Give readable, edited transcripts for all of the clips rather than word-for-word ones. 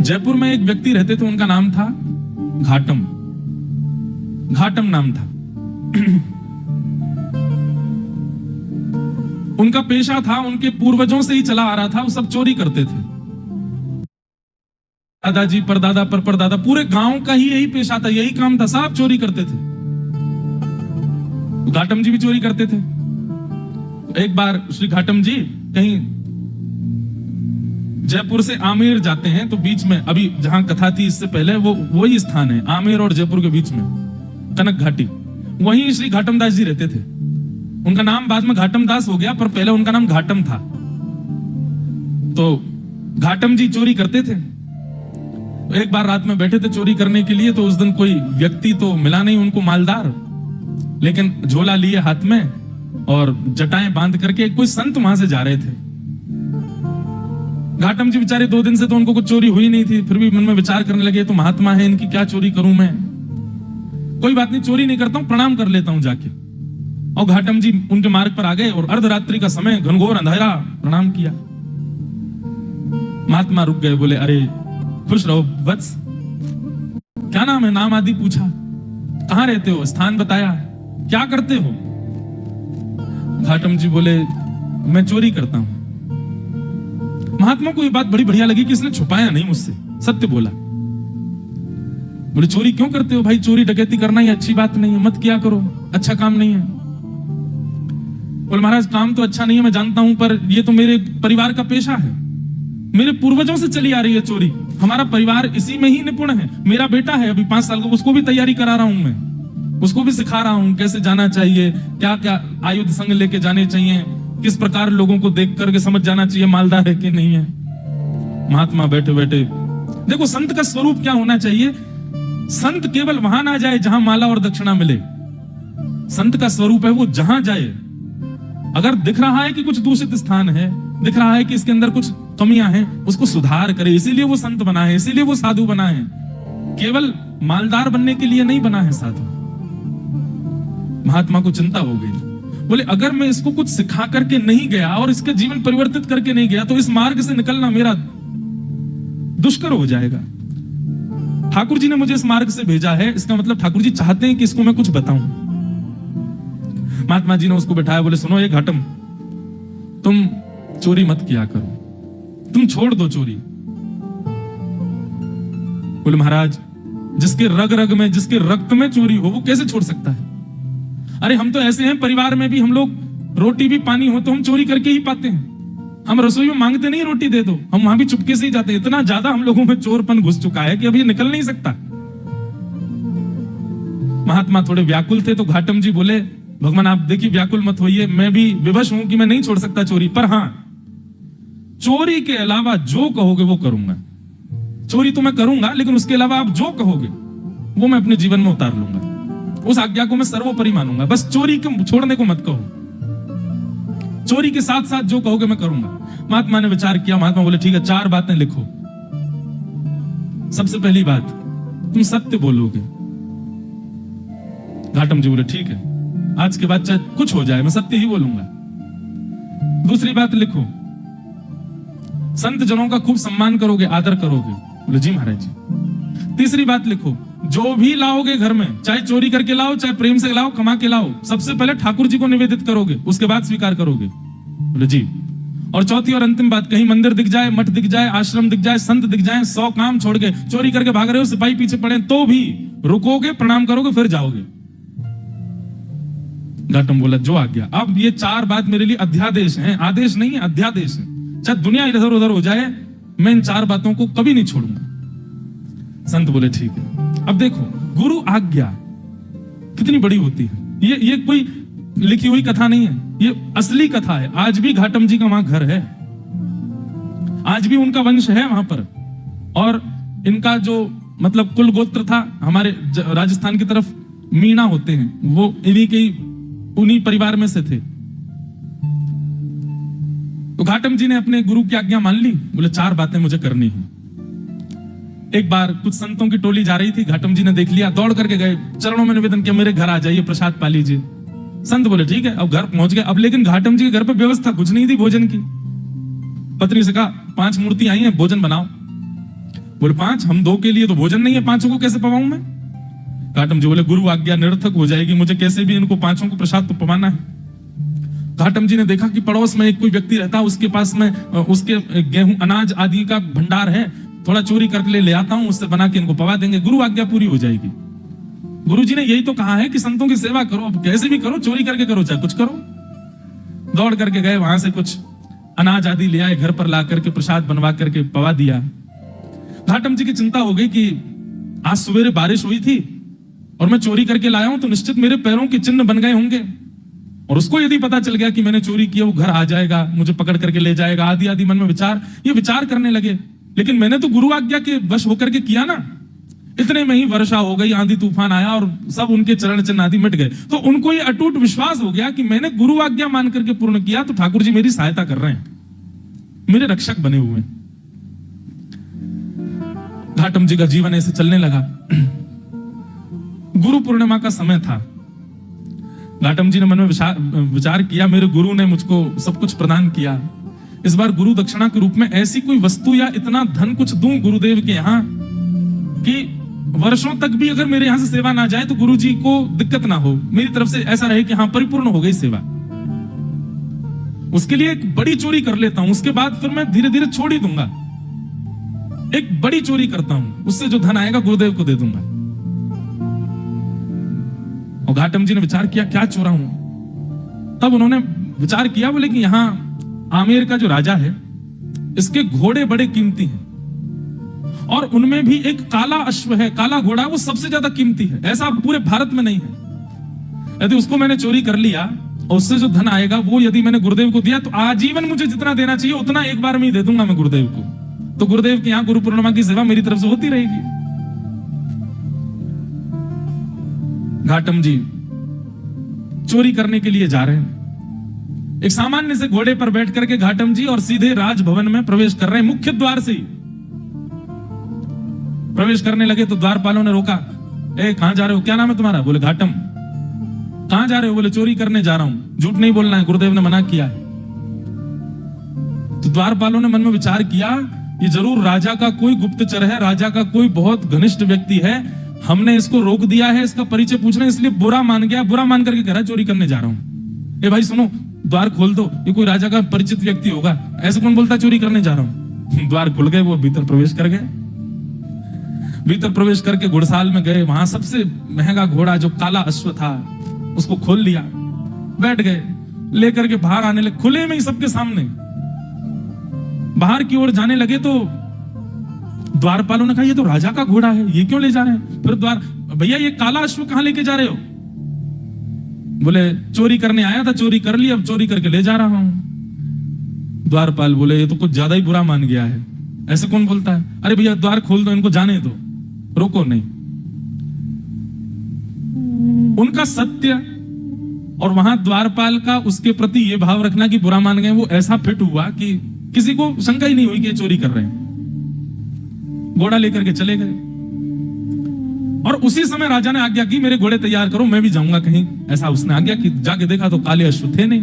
जयपुर में एक व्यक्ति रहते थे, उनका नाम था घाटम। घाटम नाम था। उनका पेशा था, उनके पूर्वजों से ही चला आ रहा था, वो सब चोरी करते थे। दादाजी, परदादा, परदादा, पूरे गांव का ही यही पेशा था, यही काम था, सब चोरी करते थे। घाटम जी भी चोरी करते थे। एक बार श्री घाटम जी कहीं जयपुर से आमेर जाते हैं, तो बीच में अभी जहां कथा थी इससे पहले वो वही स्थान है, आमेर और जयपुर के बीच में कनक घाटी, वहीं श्री घाटम दास जी रहते थे। उनका नाम बाद में घाटम दास हो गया, पर पहले उनका नाम घाटम था। तो घाटम जी चोरी करते थे। एक बार रात में बैठे थे चोरी करने के लिए, तो उस दिन कोई व्यक्ति तो मिला नहीं उनको मालदार, लेकिन झोला लिए हाथ में और जटाएं बांध करके कोई संत वहां से जा रहे थे। घाटम जी बेचारे 2 दिन से तो उनको कुछ चोरी हुई नहीं थी, फिर भी मन में विचार करने लगे, तो महात्मा है, इनकी क्या चोरी करूं मैं, कोई बात नहीं, चोरी नहीं करता हूं, प्रणाम कर लेता हूं जाके। और घाटम जी उनके मार्ग पर आ गए और अर्धरात्रि का समय, घनघोर अंधेरा, प्रणाम किया। महात्मा रुक गए, बोले अरे खुश रहो वत्स, क्या नाम है, नाम आदि पूछा, कहां रहते हो, स्थान बताया, क्या करते हो। घाटम जी बोले मैं चोरी करता हूं। महात्मा को ये बात बड़ी बढ़िया लगी कि इसने छुपाया नहीं मुझसे, सत्य बोला। बोले चोरी क्यों करते हो भाई, चोरी डकैती करना ये अच्छी बात नहीं है, मत किया करो, अच्छा काम नहीं है। बोले महाराज काम तो अच्छा नहीं है मैं जानता हूं, पर ये तो मेरे परिवार का पेशा है, मेरे पूर्वजों से चली आ रही है चोरी, हमारा परिवार इसी में ही निपुण है। मेरा बेटा है अभी 5 साल का, उसको भी तैयारी करा रहा हूं मैं, उसको भी सिखा रहा हूं कैसे जाना चाहिए, क्या क्या आयुध संग लेके जाने चाहिए, किस प्रकार लोगों को देख करके समझ जाना चाहिए मालदार है कि नहीं है। महात्मा बैठे बैठे, देखो संत का स्वरूप क्या होना चाहिए, संत केवल वहां ना जाए जहां माला और दक्षिणा मिले। संत का स्वरूप है वो जहां जाए, अगर दिख रहा है कि कुछ दूषित स्थान है, दिख रहा है कि इसके अंदर कुछ कमियां हैं, उसको सुधार करे, इसीलिए वो संत बना है, इसीलिए वो साधु बना है, केवल मालदार बनने के लिए नहीं बना है साधु। महात्मा को चिंता हो गई, बोले अगर मैं इसको कुछ सिखा करके नहीं गया और इसका जीवन परिवर्तित करके नहीं गया, तो इस मार्ग से निकलना मेरा दुष्कर हो जाएगा। ठाकुर जी ने मुझे इस मार्ग से भेजा है, इसका मतलब ठाकुर जी चाहते हैं कि इसको मैं कुछ बताऊं। महात्मा जी ने उसको बैठाया, बोले सुनो ये घाटम, तुम चोरी मत किया करो, तुम छोड़ दो चोरी। बोले महाराज जिसके रग रग में, जिसके रक्त में चोरी हो वो कैसे छोड़ सकता है। अरे हम तो ऐसे हैं, परिवार में भी हम लोग रोटी भी पानी हो तो हम चोरी करके ही पाते हैं, हम रसोई में मांगते नहीं रोटी दे दो, हम वहां भी चुपके से ही जाते हैं। इतना ज्यादा हम लोगों में चोरपन घुस चुका है कि अब ये निकल नहीं सकता। महात्मा थोड़े व्याकुल थे, तो घाटम जी बोले भगवान आप देखिए व्याकुल मत होइए, मैं भी विवश हूं कि मैं नहीं छोड़ सकता चोरी, पर हां चोरी के अलावा जो कहोगे वो करूंगा। चोरी तो मैं करूंगा, लेकिन उसके अलावा आप जो कहोगे वो मैं अपने जीवन में उतार लूंगा, उस आज्ञा को मैं सर्वोपरि मानूंगा, बस चोरी को छोड़ने को मत कहो, चोरी के साथ साथ जो कहोगे मैं करूंगा। महात्मा ने विचार किया, महात्मा बोले ठीक है 4 बातें लिखो। सबसे पहली बात, तुम सत्य बोलोगे। घाटम जी बोले ठीक है, आज के बाद चाहे कुछ हो जाए मैं सत्य ही बोलूंगा। दूसरी बात लिखो, संत जनों का खूब सम्मान करोगे, आदर करोगे। बोले जी महाराज जी। तीसरी बात लिखो, जो भी लाओगे घर में, चाहे चोरी करके लाओ, चाहे प्रेम से लाओ, कमा के लाओ, सबसे पहले ठाकुर जी को निवेदित करोगे, उसके बाद स्वीकार करोगे। बोले जी। और चौथी और अंतिम बात, कहीं मंदिर दिख जाए, मठ दिख जाए, आश्रम दिख जाए, संत दिख जाए, 100 काम छोड़ के चोरी करके भाग रहे हो, सिपाही पीछे पड़े तो भी रुकोगे, प्रणाम करोगे, फिर जाओगे। घाटम बोला जो आ गया। अब ये 4 बात मेरे लिए अध्यादेश है, आदेश नहीं है, अध्यादेश है। चाहे दुनिया इधर उधर हो जाए, मैं इन 4 बातों को कभी नहीं छोड़ूंगा। संत बोले ठीक है। अब देखो गुरु आज्ञा कितनी बड़ी होती है, ये कोई लिखी हुई कथा नहीं है, ये असली कथा है। आज भी घाटम जी का वहां घर है, आज भी उनका वंश है वहां पर, और इनका जो मतलब कुल गोत्र था, हमारे राजस्थान की तरफ मीणा होते हैं, वो उन्हीं परिवार में से थे। तो घाटम जी ने अपने गुरु की आज्ञा मान ली, बोले 4 बातें मुझे करनी है। एक बार कुछ संतों की टोली जा रही थी, घाटम जी ने देख लिया, दौड़ करके गए, चरणों में निवेदन किया, मेरे घर आ जाइए, प्रसाद पा लीजिए। संत बोले ठीक है, अब घर पहुंच गए। अब लेकिन घाटम जी के घर पे व्यवस्था कुछ नहीं थी भोजन की। पत्नी से कहा 5 मूर्ति आई हैं, भोजन बनाओ। बोले 5, हम 2 के लिए तो भोजन नहीं है, 5 को कैसे पवाऊं मैं? घाटम जी बोले गुरु आज्ञा निरर्थक हो जाएगी, मुझे कैसे भी इनको 5 को प्रसाद तो पवाना है। घाटम जी ने देखा कि पड़ोस में एक कोई व्यक्ति रहता, उसके पास में उसके गेहूं अनाज आदि का भंडार है, थोड़ा चोरी करके ले आता हूं, उससे बना के इनको पवा देंगे, गुरु आज्ञा पूरी हो जाएगी। गुरु जी ने यही तो कहा है कि संतों की सेवा करो, अब कैसे भी करो, चोरी करके करो चाहे कुछ करो। दौड़ करके गए, वहां से कुछ अनाज आदि ले आए, घर पर ला करके प्रसाद बनवा करके पवा दिया। घाटम जी की चिंता हो गई कि आज सवेरे बारिश हुई थी और मैं चोरी करके लाया हूं तो निश्चित मेरे पैरों के चिन्ह बन गए होंगे, और उसको यदि पता चल गया कि मैंने चोरी किया, वो घर आ जाएगा, मुझे पकड़ करके ले जाएगा, आदि आदि मन में विचार करने लगे। लेकिन मैंने तो गुरु आज्ञा के वश होकर के किया ना। इतने में ही वर्षा हो गई, आंधी तूफान आया और सब उनके चरण चिन्ह आदि मिट गए। तो उनको ये अटूट विश्वास हो गया कि मैंने गुरु आज्ञा मान करके पूर्ण किया, तो ठाकुर जी मेरी सहायता कर रहे हैं, मेरे रक्षक बने हुए हैं। घाटम जी का जीवन ऐसे चलने लगा। गुरु पूर्णिमा का समय था। घाटम जी ने मन में विचार किया, मेरे गुरु ने मुझको सब कुछ प्रदान किया, इस बार गुरु दक्षिणा के रूप में ऐसी कोई वस्तु या इतना धन कुछ दूं गुरुदेव के यहाँ कि वर्षों तक भी अगर मेरे यहां से सेवा ना जाए तो गुरु जी को दिक्कत ना हो, मेरी तरफ से ऐसा रहे कि हाँ परिपूर्ण हो गई सेवा। उसके लिए एक बड़ी चोरी कर लेता हूं, उसके बाद फिर मैं धीरे धीरे छोड़ ही दूंगा। एक बड़ी चोरी करता हूं, उससे जो धन आएगा गुरुदेव को दे दूंगा। और घाटम जी ने विचार किया क्या चोरा हूं। तब उन्होंने विचार किया, बोले कि यहां आमेर का जो राजा है, इसके घोड़े बड़े कीमती हैं और उनमें भी एक काला अश्व है, काला घोड़ा, वो सबसे ज्यादा कीमती है, ऐसा पूरे भारत में नहीं है। यदि उसको मैंने चोरी कर लिया और उससे जो धन आएगा वो यदि मैंने गुरुदेव को दिया तो आजीवन मुझे जितना देना चाहिए उतना एक बार में ही दे दूंगा मैं गुरुदेव को। तो गुरुदेव के यहाँ गुरु पूर्णिमा की सेवा मेरी तरफ से होती रहेगी। घाटम जी चोरी करने के लिए जा रहे हैं। एक सामान्य से घोड़े पर बैठ करके घाटम जी और सीधे राजभवन में प्रवेश कर रहे हैं। मुख्य द्वार से ही प्रवेश करने लगे तो द्वारपालों ने रोका, ए कहां जा रहे हो, क्या नाम है तुम्हारा? बोले घाटम। कहां जा रहे हो? बोले चोरी करने जा रहा हूं। झूठ नहीं बोलना है, गुरुदेव ने मना किया है। तो द्वारपालों ने मन में विचार किया, ये जरूर राजा का कोई गुप्तचर है, राजा का कोई बहुत घनिष्ठ व्यक्ति है, हमने इसको रोक दिया है, इसका परिचय पूछ रहे हैं, इसलिए बुरा मान गया, बुरा मान करके कह रहा चोरी करने जा रहा हूं। ए भाई सुनो, द्वार खोल दो, ये कोई राजा का परिचित व्यक्ति होगा, ऐसे कौन बोलता चोरी करने जा रहा हूं। द्वार खुल गए, वो भीतर प्रवेश कर गए। भीतर प्रवेश करके घुड़साल में गए, वहां सबसे महंगा घोड़ा जो काला अश्व था उसको खोल लिया, बैठ गए, लेकर के बाहर आने लगे, खुले में ही सबके सामने बाहर की ओर जाने लगे। तो द्वारपालों ने कहा ये तो राजा का घोड़ा है, ये क्यों ले जा रहे हैं? फिर भैया ये काला अश्व कहां लेके जा रहे हो? बोले चोरी करने आया था, चोरी कर लिया, अब चोरी करके ले जा रहा हूं। द्वारपाल बोले ये तो कुछ ज्यादा ही बुरा मान गया है, ऐसे कौन बोलता है? अरे भैया द्वार खोल दो, इनको जाने दो, रोको नहीं। उनका सत्य और वहां द्वारपाल का उसके प्रति ये भाव रखना कि बुरा मान गए, वो ऐसा फिट हुआ कि किसी को शंका ही नहीं हुई कि ये चोरी कर रहे हैं। घोड़ा लेकर के चले गए और उसी समय राजा ने आज्ञा की मेरे घोड़े तैयार करो, मैं भी जाऊंगा कहीं। ऐसा उसने आज्ञा की। जाके देखा तो काले अश्व थे नहीं।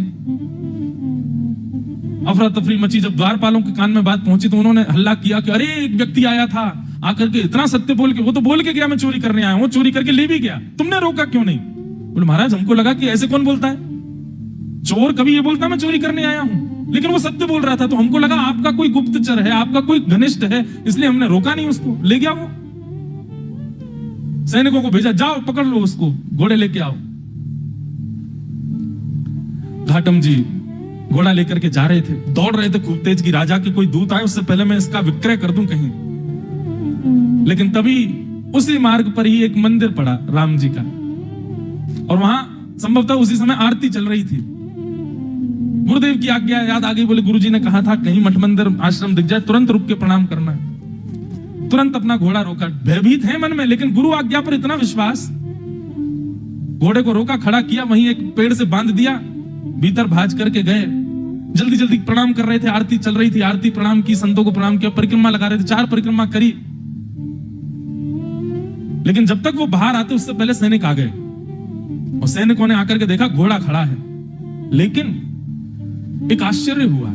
अफरा तफरी मची। जब द्वारपालों के कान में बात पहुंची तो उन्होंने हल्ला किया कि अरे एक व्यक्ति आया था, आकर के इतना सत्य बोल के, वो तो बोल के गया मैं चोरी करने आया हूं, चोरी करके ले भी गया, तुमने रोका क्यों नहीं? बोले महाराज हमको लगा कि ऐसे कौन बोलता है, चोर कभी ये बोलता मैं चोरी करने आया हूं, लेकिन वो सत्य बोल रहा था तो हमको लगा आपका कोई गुप्तचर है, आपका कोई घनिष्ठ है, इसलिए हमने रोका नहीं, उसको ले गया। वो सैनिकों को भेजा, जाओ पकड़ लो उसको, घोड़े लेके आओ। घाटम जी घोड़ा लेकर के जा रहे थे, दौड़ रहे थे खूब तेज की राजा के कोई दूत आए उससे पहले मैं इसका विक्रय कर दूं कहीं। लेकिन तभी उसी मार्ग पर ही एक मंदिर पड़ा राम जी का, और वहां संभवतः उसी समय आरती चल रही थी। गुरुदेव की आज्ञा याद आ गई। बोले गुरुजी ने कहा था कहीं मठ मंदिर आश्रम दिख जाए तुरंत रुक के प्रणाम करना है। तुरंत अपना घोड़ा रोका। भयभीत है मन में, लेकिन गुरु आज्ञा पर इतना विश्वास, घोड़े को रोका, खड़ा किया, वहीं एक पेड़ से बांध दिया, भीतर भाज करके गए। जल्दी जल्दी प्रणाम कर रहे थे, आरती चल रही थी, आरती प्रणाम की, संतों को प्रणाम किया, परिक्रमा लगा रहे थे, 4 परिक्रमा करी। लेकिन जब तक वो बाहर आते उससे पहले सैनिक आ गए, और सैनिकों ने आकर के देखा घोड़ा खड़ा है, लेकिन एक आश्चर्य हुआ,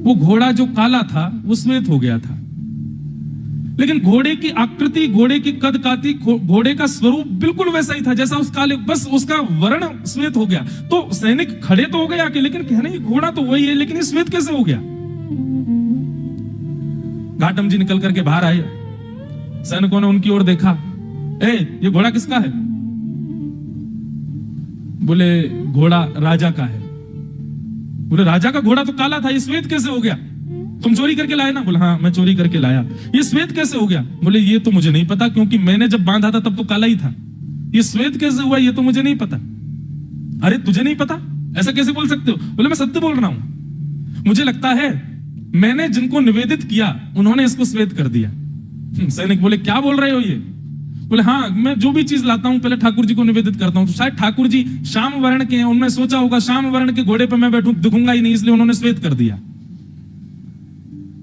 वो घोड़ा जो काला था वो श्वेत हो गया था। लेकिन घोड़े की आकृति, घोड़े की कद काठी, घोड़े का स्वरूप बिल्कुल वैसा ही था जैसा उस काले, बस उसका वर्ण श्वेत हो गया। तो सैनिक खड़े तो हो गए आके, लेकिन कहने ये घोड़ा तो वही है, लेकिन ये श्वेत कैसे हो गया? घाटम जी निकल करके बाहर आए, सैनिकों ने उनकी ओर देखा, ये घोड़ा किसका है? बोले घोड़ा राजा का है। बोले राजा का घोड़ा तो काला था, ये श्वेत कैसे हो गया? तुम चोरी करके लाए ना? बोले हाँ मैं चोरी करके लाया। ये श्वेत कैसे हो गया? बोले ये तो मुझे नहीं पता, क्योंकि मैंने जब बांधा था तब तो काला ही था। ये श्वेत कैसे हुआ ये तो मुझे नहीं पता। अरे तुझे नहीं पता, ऐसा कैसे बोल सकते हो? बोले मैं सत्य बोल रहा हूं, मुझे लगता है मैंने जिनको निवेदित किया उन्होंने इसको श्वेत कर दिया। सैनिक बोले क्या बोल रहे हो ये? बोले हाँ, मैं जो भी चीज लाता हूं पहले ठाकुर जी को निवेदित करता हूं। तो शायद ठाकुर जी श्याम वर्ण के हैं, उन्होंने सोचा होगा श्याम वर्ण के घोड़े पे मैं बैठूं दिखूंगा ही नहीं, इसलिए उन्होंने श्वेत कर दिया।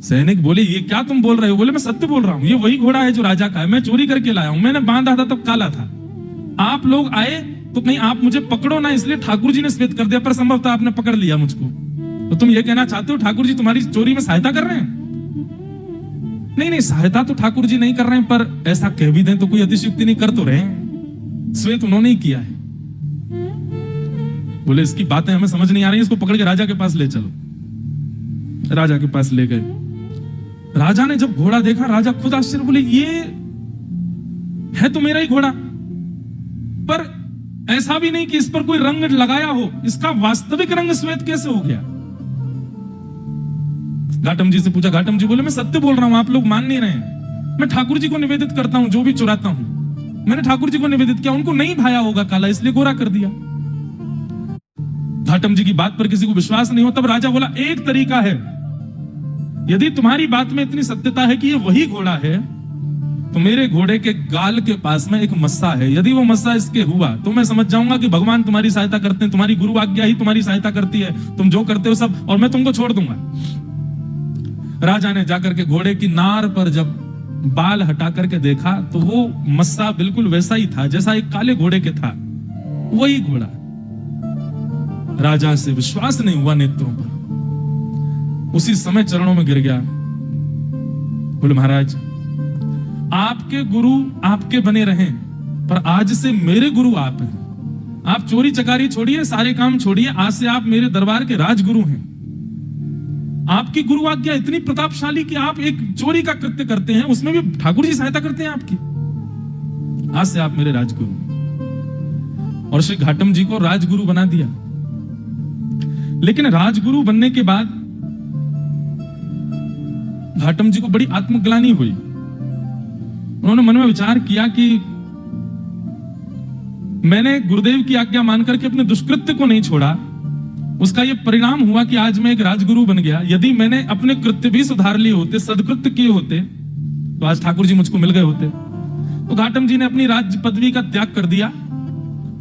सैनिक बोले ये क्या तुम बोल रहे हो? बोले मैं सत्य बोल रहा हूं, ये वही घोड़ा है जो राजा का है, मैं चोरी करके लाया हूं, मैंने बांधा था तब काला था। आप लोग आए तो कहीं आप मुझे पकड़ो ना, इसलिए ठाकुर जी ने श्वेत कर दिया, पर संभवतः आपने पकड़ लिया मुझको। तो तुम ये कहना चाहते हो ठाकुर जी तुम्हारी चोरी में सहायता कर रहे हैं? नहीं नहीं, सहायता तो ठाकुर जी नहीं कर रहे हैं, पर ऐसा कह भी दें तो कोई अतिशयोक्ति नहीं कर तो रहे हैं, श्वेत उन्होंने ही किया है। बोले इसकी बातें हमें समझ नहीं आ रही, इसको पकड़ के राजा के पास ले चलो। राजा के पास ले गए। राजा ने जब घोड़ा देखा, राजा खुद आश्चर्य, बोले ये है तो मेरा ही घोड़ा, पर ऐसा भी नहीं कि इस पर कोई रंग लगाया हो, इसका वास्तविक रंग श्वेत कैसे हो गया? घाटम जी से पूछा, घाटम जी बोले मैं सत्य बोल रहा हूं, आप लोग मान नहीं रहे हैं, मैं ठाकुर जी को निवेदित करता हूं, जो भी चुराता हूं मैंने ठाकुर जी को निवेदित किया, उनको नहीं भाया होगा काला, इसलिए गोरा कर दिया। घाटम जी की बात पर किसी को विश्वास नहीं हो, तब राजा बोला एक तरीका है, यदि तुम्हारी बात में इतनी सत्यता है कि ये वही घोड़ा है, तो मेरे घोड़े के गाल के पास में एक मस्सा है, यदि वो मस्सा इसके हुआ तो मैं समझ जाऊंगा कि भगवान तुम्हारी सहायता करते हैं, तुम्हारी गुरु आज्ञा ही तुम्हारी सहायता करती है, तुम जो करते हो सब, और मैं तुमको छोड़ दूंगा। राजा ने जाकर के घोड़े की नार पर जब बाल हटा करके देखा तो वो मस्सा बिल्कुल वैसा ही था जैसा एक काले घोड़े के था, वही घोड़ा। राजा से विश्वास नहीं हुआ नेत्रों पर, उसी समय चरणों में गिर गया। बोले महाराज आपके गुरु आपके बने रहें, पर आज से मेरे गुरु आप हैं, आप चोरी चकारी छोड़िए, सारे काम छोड़िए, आज से आप मेरे दरबार के राजगुरु हैं। आपकी गुरु आज्ञा इतनी प्रतापशाली कि आप एक चोरी का कृत्य करते हैं, उसमें भी ठाकुर जी सहायता करते हैं आपकी, आज से आप मेरे राजगुरु। और श्री घाटम जी को राजगुरु बना दिया। लेकिन राजगुरु बनने के बाद घाटम जी को बड़ी आत्मग्लानि हुई। उन्होंने मन में विचार किया कि मैंने गुरुदेव की आज्ञा मान करके अपने दुष्कृत्य को नहीं छोड़ा, उसका यह परिणाम हुआ कि आज मैं एक राजगुरु बन गया। यदि मैंने अपने कृत्य भी सुधार लिए होते, सदकृत्य किए होते, तो आज ठाकुर जी मुझको मिल गए होते। तो घाटम जी ने अपनी राज पदवी का त्याग कर दिया,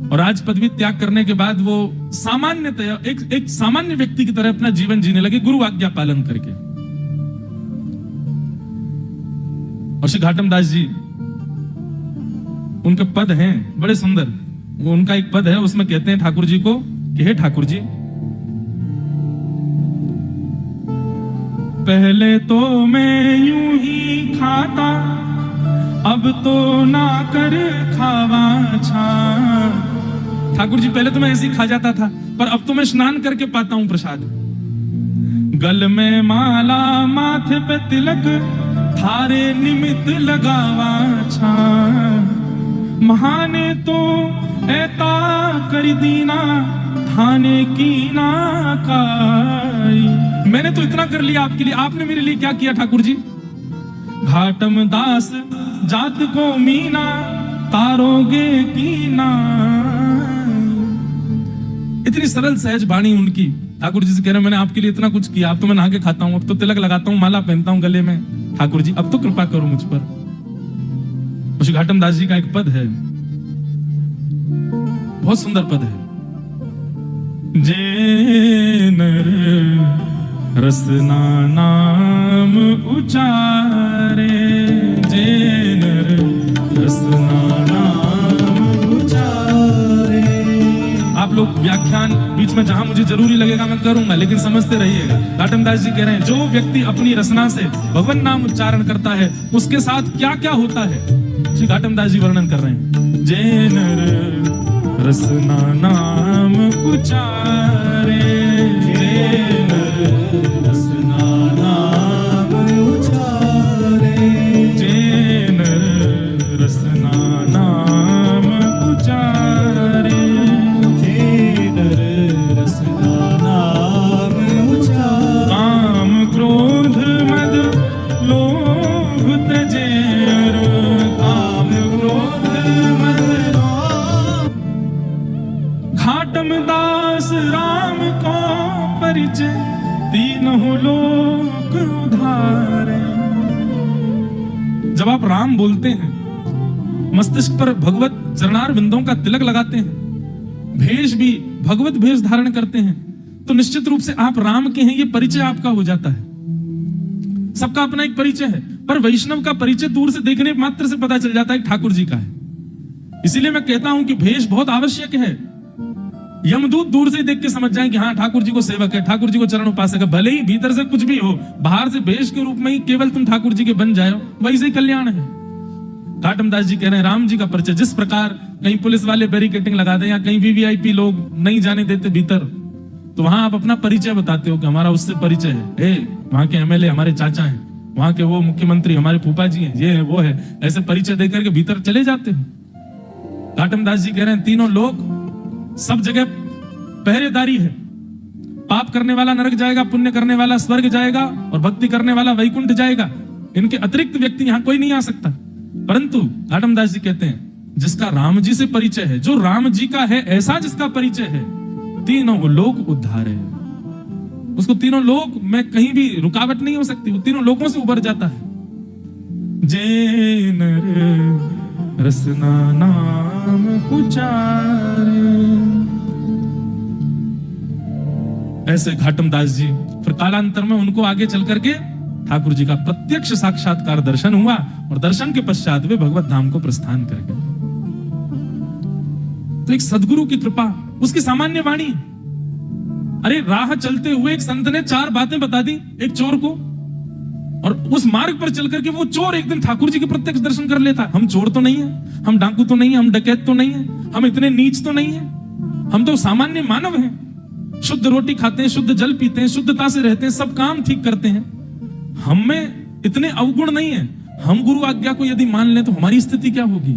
और राज पदवी त्याग करने के बाद वो सामान्यतया एक सामान्य व्यक्ति की तरह अपना जीवन जीने लगे, गुरु आज्ञा पालन करके। और श्री घाटम दास जी, उनके पद हैं बड़े सुंदर, वो उनका एक पद है, उसमें कहते हैं ठाकुर जी को कि हे ठाकुर जी, पहले तो मैं यूं ही खाता, अब तो ना कर खावा छा। ठाकुर जी पहले तो मैं ऐसे ही खा जाता था, पर अब तो मैं स्नान करके पाता हूं प्रसाद। गल में माला माथे पे तिलक, थारे निमित्त लगावा छा। महाने तो ऐता कर दीना, थाने की ना काई। मैंने तो इतना कर लिया आपके लिए, आपने मेरे लिए क्या किया ठाकुर जी? घाटम दास जात को मीना, तारोगे की ना। इतनी सरल सहज वाणी उनकी। ठाकुर जी से कह रहे मैंने आपके लिए इतना कुछ किया, अब तो मैं नहा के खाता हूं, अब तो तिलक लगाता हूं, माला पहनता हूं गले में, ठाकुर जी अब तो कृपा करो मुझ पर। श्री घाटम दास जी का एक पद है, बहुत सुंदर पद है, जे नर रसना नाम उचारे, जे नर रसना नाम उचारे। आप लोग व्याख्यान बीच बीच में जहां मुझे जरूरी लगेगा मैं करूंगा, लेकिन समझते रहिएगा। घाटम दास जी कह रहे हैं जो व्यक्ति अपनी रसना से भगवान नाम उच्चारण करता है उसके साथ क्या क्या होता है, श्री घाटम दास जी वर्णन कर रहे हैं। जे नर रसना नाम उचारे, जे नर रसना नाम उचारे, जे नर रसना नाम उचारे, जे नर रसना नाम उचारे, काम क्रोध मद लोभ तजे, काम क्रोध मद लोभ। घाटम दास राम को परिचय, तीनों लोक उधारे। जब आप राम बोलते हैं, मस्तिष्क पर भगवत चरणार बिंदों का तिलक लगाते हैं, भेष भी भगवत भेष धारण करते हैं, तो निश्चित रूप से आप राम के हैं, ये परिचय आपका हो जाता है। सबका अपना एक परिचय है, पर वैष्णव का परिचय दूर से देखने मात्र से पता चल जाता है ठाकुर जी का है। इसीलिए मैं कहता हूं कि भेष बहुत आवश्यक है। यमदूत दूर से देख के समझ जाए कि हाँ ठाकुर जी को सेवक है, ठाकुर जी को चरण उपासक है, भले ही भीतर से कुछ भी हो, बाहर से भेष के रूप में ही केवल तुम ठाकुर जी के बन जाओ, वैसे ही कल्याण है। घाटम दास जी कह रहे हैं राम जी का परिचय, जिस प्रकार कहीं पुलिस वाले बैरिकेडिंग लगा दे या कहीं वीवीआईपी लोग नहीं जाने देते भीतर, तो वहां आप अपना परिचय बताते हो कि हमारा उससे परिचय है, वहां के एमएलए हमारे चाचा हैं, वहां के वो मुख्यमंत्री हमारे फूफा जी हैं, ये है वो है, ऐसे परिचय देकर के भीतर चले जाते हो। घाटम दास जी कह रहे हैं तीनों लोग सब जगह पहरेदारी है। पाप करने वाला नरक जाएगा, पुण्य करने वाला स्वर्ग जाएगा और भक्ति करने वाला वैकुंठ जाएगा। इनके अतिरिक्त व्यक्ति यहां कोई नहीं आ सकता। परंतु घाटम दास जी कहते हैं जिसका राम जी से परिचय है, जो राम जी का है ऐसा जिसका परिचय है, तीनों लोक उद्धार है। उसको तीनों लोक में कहीं भी रुकावट नहीं हो सकती, वो तीनों लोकों से उबर जाता है। जे नर रसना नाम उचारे। ऐसे घाटम दास जी फिर कालांतर में उनको आगे चल करके ठाकुर जी का प्रत्यक्ष साक्षात्कार दर्शन हुआ और दर्शन के पश्चात वे भगवत धाम को प्रस्थान कर गए। तो एक सदगुरु की कृपा, उसकी सामान्य वाणी। अरे राह चलते हुए एक संत ने 4 बातें बता दी एक चोर को, और उस मार्ग पर चल करके वो चोर एक दिन ठाकुर जी के प्रत्यक्ष दर्शन कर लेता। हम चोर तो नहीं है, हम डाकू तो नहीं है, हम डकैत तो नहीं है, हम इतने नीच तो नहीं है, हम तो सामान्य मानव हैं, शुद्ध रोटी खाते हैं, शुद्ध जल पीते हैं, शुद्धता से रहते हैं, सब काम ठीक करते हैं। हम में इतने अवगुण नहीं है। हम गुरु आज्ञा को यदि मान लें तो हमारी स्थिति क्या होगी।